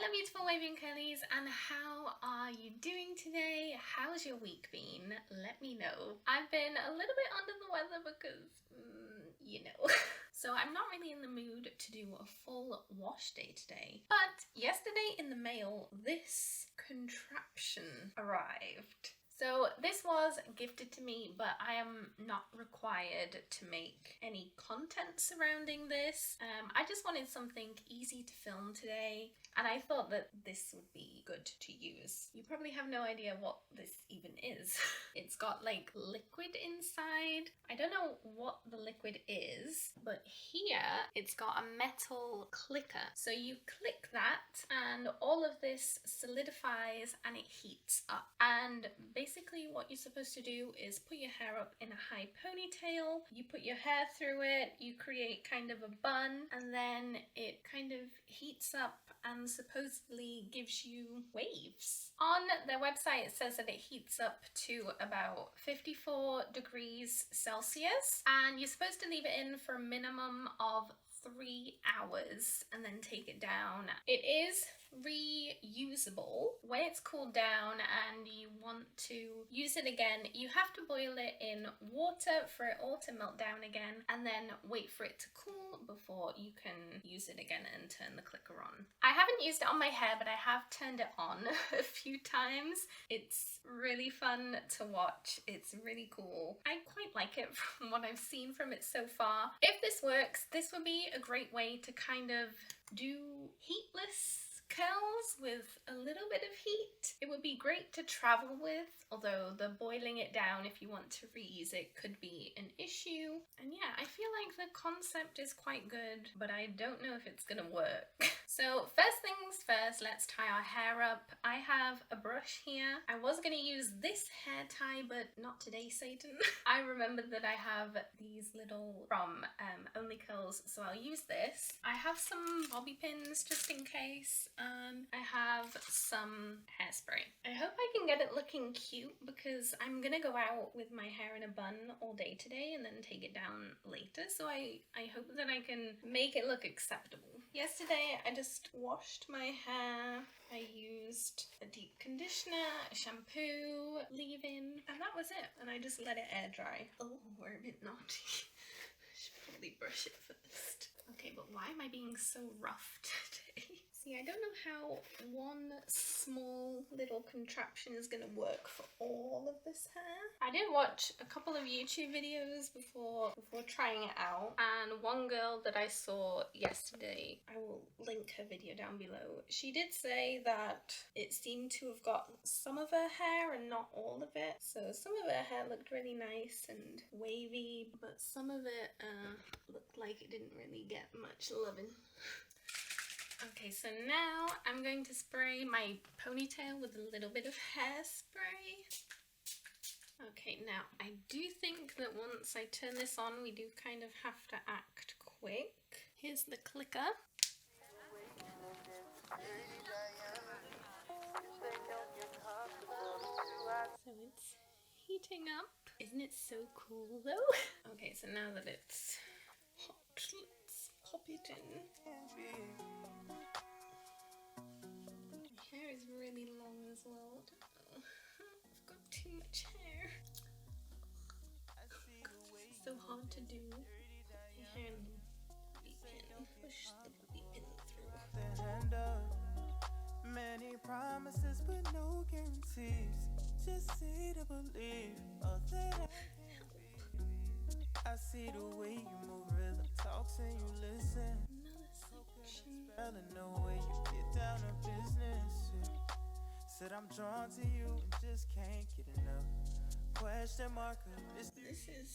Hello beautiful waving curlies, and how are you doing today? How's your week been? Let me know. I've been a little bit under the weather because, you know. So I'm not really in the mood to do a full wash day today. But yesterday in the mail, this contraption arrived. So this was gifted to me, but I am not required to make any content surrounding this. I just wanted something easy to film today, and I thought that this would be good to use. You probably have no idea what this even is. It's got like liquid inside. I don't know what the liquid is, but here it's got a metal clicker. So you click that and all of this solidifies and it heats up. And basically what you're supposed to do is put your hair up in a high ponytail, you put your hair through it, you create kind of a bun, and then it kind of heats up and supposedly gives you waves. On their website it says that it heats up to about 54 degrees Celsius, and you're supposed to leave it in for a minimum of 3 hours and then take it down. It is reusable. When it's cooled down and you want to use it again, you have to boil it in water for it all to melt down again, and then wait for it to cool before you can use it again and turn the clicker on. I haven't used it on my hair, but I have turned it on a few times. It's really fun to watch. It's really cool. I quite like it from what I've seen from it so far. If this works, this would be a great way to kind of do heatless curls with a little bit of heat. It would be great to travel with, although the boiling it down if you want to reuse it could be an issue. And yeah, I feel like the concept is quite good, but I don't know if it's gonna work. So first things first, let's tie our hair up. I have a brush here. I was gonna use this hair tie, but not today, Satan. I remembered that I have these little from Only Curls, so I'll use this. I have some bobby pins just in case. I have some hairspray. I hope I can get it looking cute because I'm gonna go out with my hair in a bun all day today and then take it down later, so I hope that I can make it look acceptable. Yesterday I just washed my hair. I used a deep conditioner, a shampoo, leave-in, and that was it. And I just let it air dry. Oh, we're a bit naughty. I should probably brush it first. Okay, but why am I being so rough today? See, I don't know how one small little contraption is gonna work for all of this hair. I did watch a couple of YouTube videos before trying it out, and one girl that I saw yesterday, I will link her video down below, she did say that it seemed to have got some of her hair and not all of it. So some of her hair looked really nice and wavy, but some of it looked like it didn't really get much loving. Okay, so now I'm going to spray my ponytail with a little bit of hairspray. Okay, now I do think that once I turn this on, we do kind of have to act quick. Here's the clicker. So it's heating up. Isn't it so cool though? Okay, so now that it's hot, let's pop it in. My hair is really long as well. I've got too much hair. It's so hard to do. My hair in the bobby pin. Push the bobby pin through. Many promises but no guarantees. Just see to believe all that I see the way you move, rhythm talks and you listen. Another section. Know where you get down to business. Said I'm drawn to you and just can't get enough. Question mark. This is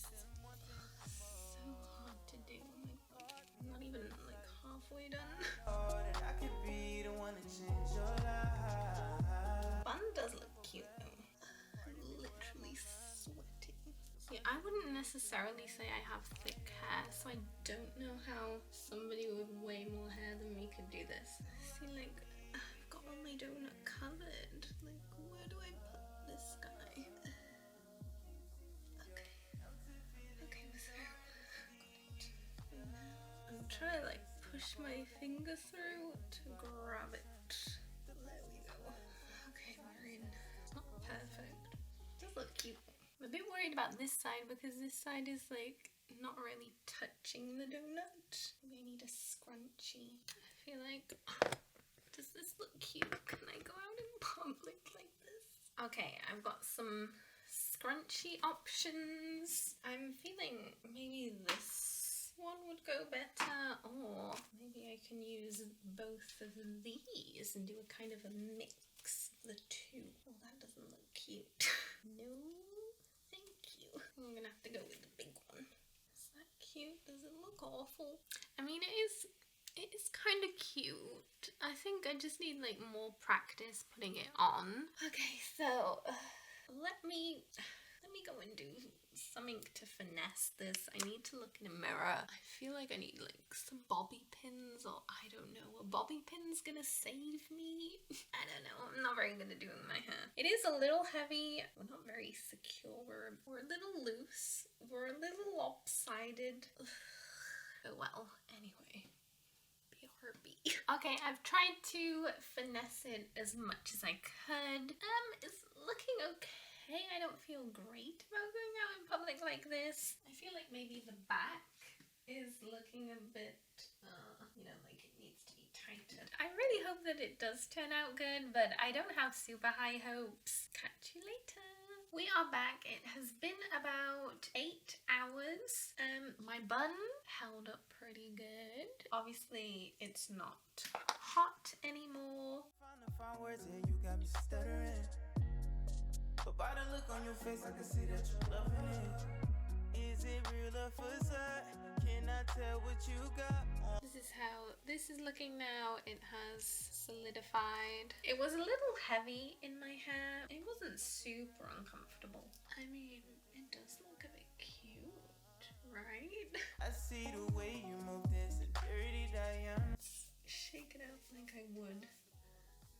so hard to do. Oh my god. I'm not even like halfway done. I could be the one to change your life. Bun does look cute though. I'm literally sweating. See, I wouldn't necessarily say I have thick hair, so I don't know how somebody with way more hair than me could do this. See, like, I've got all my donut covered. Like, where do I put this guy? Okay, so got it. I'm trying to like push my finger through to grab it. about this side because this side is like not really touching the donut. Maybe I need a scrunchie. I feel like, does this look cute? Can I go out in public like this? Okay, I've got some scrunchie options. I'm feeling maybe this one would go better, or maybe I can use both of these and do a kind of a mix of the two. Oh, that doesn't look cute. No, thank you. I'm gonna have to go with the big one. Is that cute? Does it look awful? I mean, it is kind of cute. I think I just need like more practice putting it on. Okay, so let me go and do something to finesse this. I need to look in a mirror. I feel like I need like some bobby pins, or I don't know. A bobby pin's gonna save me? I don't know. I'm not very good at doing my hair. It is a little heavy. We're not very secure. We're a little loose. We're a little lopsided. Oh well. Anyway. BRB. Okay, I've tried to finesse it as much as I could. It's looking okay. I don't feel great about going out in public like this. I feel like maybe the back is looking a bit, you know, like it needs to be tighter. I really hope that it does turn out good, but I don't have super high hopes. Catch you later. We are back. It has been about 8 hours. My bun held up pretty good. Obviously, it's not hot anymore. Find words and you got me stuttering. But by the look on your face, I can see that you're loving it. Is it real or facade? Can I tell what you got on? This is how this is looking now. It has solidified. It was a little heavy in my hair. It wasn't super uncomfortable. I mean, it does look a bit cute, right? I see the way you move this dirty Diana. Shake it out like I would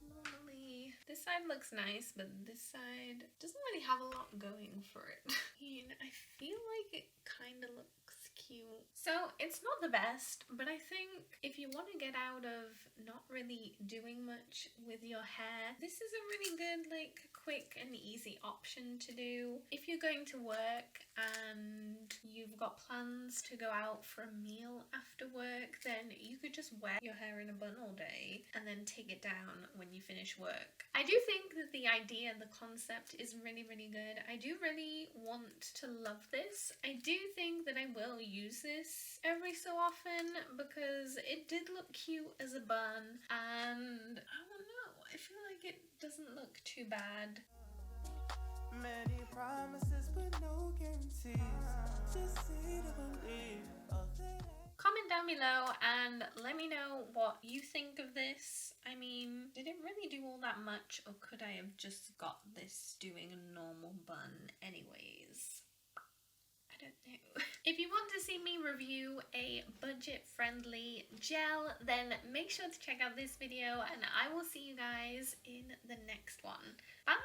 normally. This side looks nice, but this side doesn't really have a lot going for it. I feel like it kind of looks cute. So it's not the best, but I think if you want to get out of not really doing much with your hair, this is a really good, like, quick and easy option to do. If you're going to work and you've got plans to go out for a meal after work, then you could just wear your hair in a bun all day and then take it down when you finish work. I do think that the idea, the concept is really, really good. I do really want to love this. I do think that I will use this every so often because it did look cute as a bun, and I don't know, I feel like it doesn't look too bad. Many promises but no guarantees. Just say to believe. Comment down below and let me know what you think of this. I mean, did it really do all that much, or could I have just got this doing a normal bun anyways? I don't know. If you want to see me review a budget-friendly gel, then make sure to check out this video, and I will see you guys in the next one. Bye!